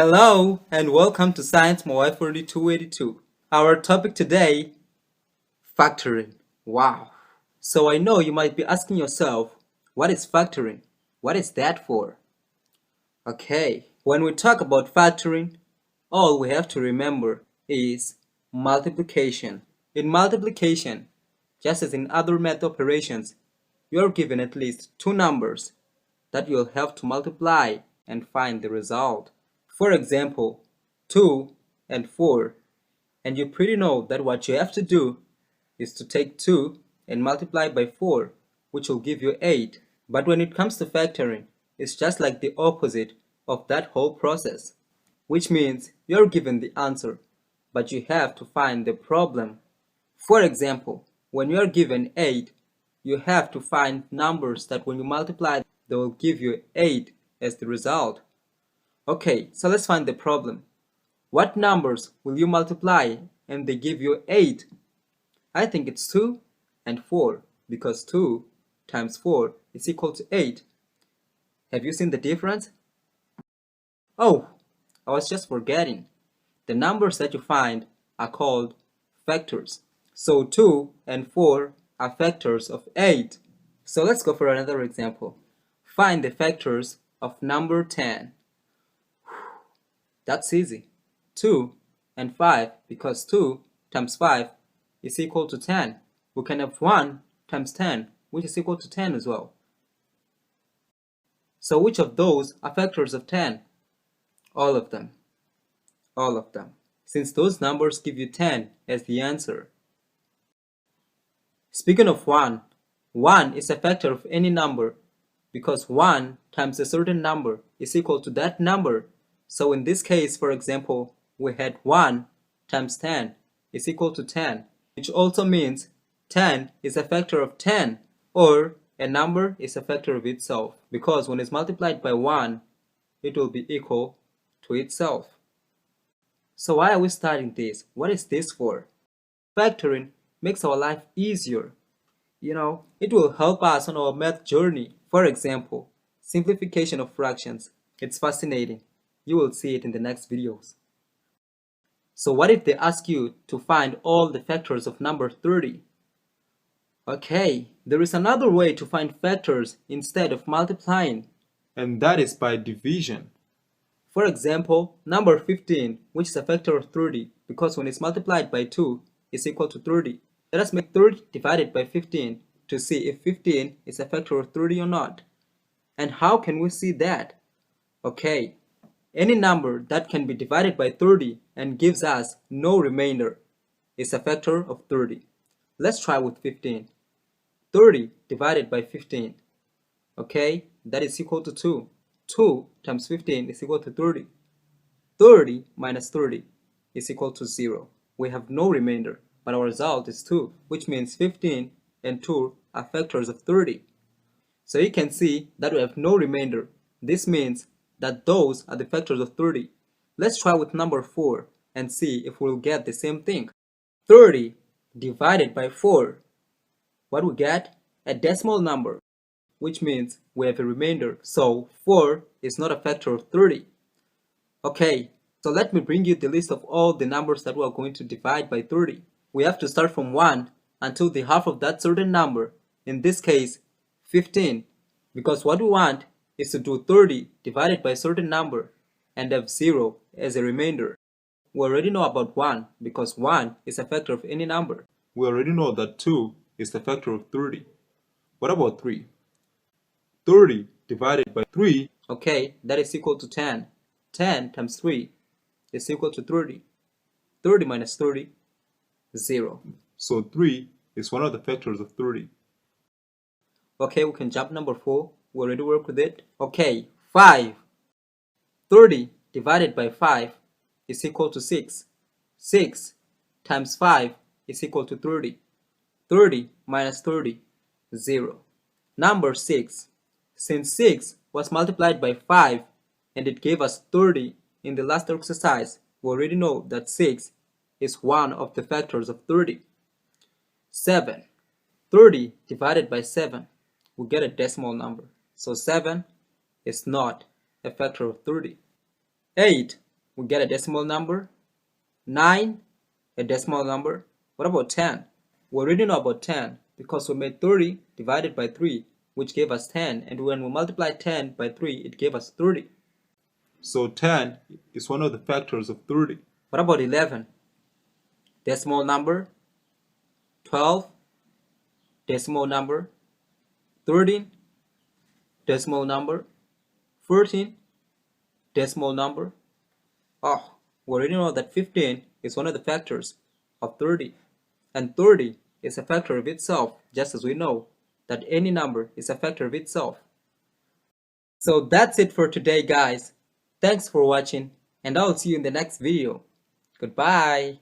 Hello and welcome to Science Mobile 4282. Our topic today, factoring. Wow. So I know you might be asking yourself, what is factoring? What is that for? Okay, when we talk about factoring, all we have to remember is multiplication. In multiplication, just as in other math operations, you are given at least two numbers that you'll have to multiply and find the result. For example, 2 and 4, and you pretty know that what you have to do is to take 2 and multiply by 4, which will give you 8. But when it comes to factoring, it's just like the opposite of that whole process, which means you're given the answer, but you have to find the problem. For example, when you're given 8, you have to find numbers that when you multiply, they will give you 8 as the result. Okay, so let's find the problem. What numbers will you multiply and they give you 8? I think it's 2 and 4 because 2 times 4 is equal to 8. Have you seen the difference? Oh, I was just forgetting. The numbers that you find are called factors. So 2 and 4 are factors of 8. So let's go for another example. Find the factors of number 10. That's easy. 2 and 5 because 2 times 5 is equal to 10. We can have 1 times 10 which is equal to 10 as well. So which of those are factors of 10? All of them. All of them. Since those numbers give you 10 as the answer. Speaking of 1, 1 is a factor of any number because 1 times a certain number is equal to that number. So in this case, for example, we had 1 times 10 is equal to 10, which also means 10 is a factor of 10, or a number is a factor of itself, because when it's multiplied by 1, it will be equal to itself. So why are we studying this? What is this for? Factoring makes our life easier. It will help us on our math journey. For example, simplification of fractions. It's fascinating. You will see it in the next videos. So what if they ask you to find all the factors of number 30? Okay, there is another way to find factors instead of multiplying. And that is by division. For example, number 15, which is a factor of 30, because when it's multiplied by 2, is equal to 30. Let us make 30 divided by 15 to see if 15 is a factor of 30 or not. And how can we see that? Okay, any number that can be divided by 30 and gives us no remainder is a factor of 30. Let's try with 15. 30 divided by 15. Okay, that is equal to 2. 2 times 15 is equal to 30. 30 minus 30 is equal to 0. We have no remainder, but our result is 2, which means 15 and 2 are factors of 30. So you can see that we have no remainder. This means that those are the factors of 30. Let's try with number 4 and see if we'll get the same thing. 30 divided by 4. What we get? A decimal number, which means we have a remainder. So 4 is not a factor of 30. Okay, so let me bring you the list of all the numbers that we are going to divide by 30. We have to start from 1 until the half of that certain number, in this case 15, because what we want is to do 30 divided by a certain number and have 0 as a remainder. We already know about 1 because 1 is a factor of any number. We already know that 2 is the factor of 30. What about 3? 30 divided by 3. Okay, that is equal to 10. 10 times 3 is equal to 30. 30 minus 30, 0. So 3 is one of the factors of 30. Okay, we can jump number 4. We already work with it. Okay, 5. 30 divided by 5 is equal to 6. 6 times 5 is equal to 30. 30 minus 30, 0. Number 6. Since 6 was multiplied by 5 and it gave us 30 in the last exercise, we already know that 6 is one of the factors of 30. 7. 30 divided by 7, we get a decimal number. So 7 is not a factor of 30. 8 we get a decimal number. 9, a decimal number. What about 10? We already know about 10 because we made 30 divided by 3, which gave us 10. And when we multiplied 10 by 3, it gave us 30. So 10 is one of the factors of 30. What about 11? Decimal number. 12, decimal number. 13, decimal number. 14, decimal number. Oh, we already know that 15 is one of the factors of 30. And 30 is a factor of itself, just as we know that any number is a factor of itself. So that's it for today, guys. Thanks for watching, and I'll see you in the next video. Goodbye.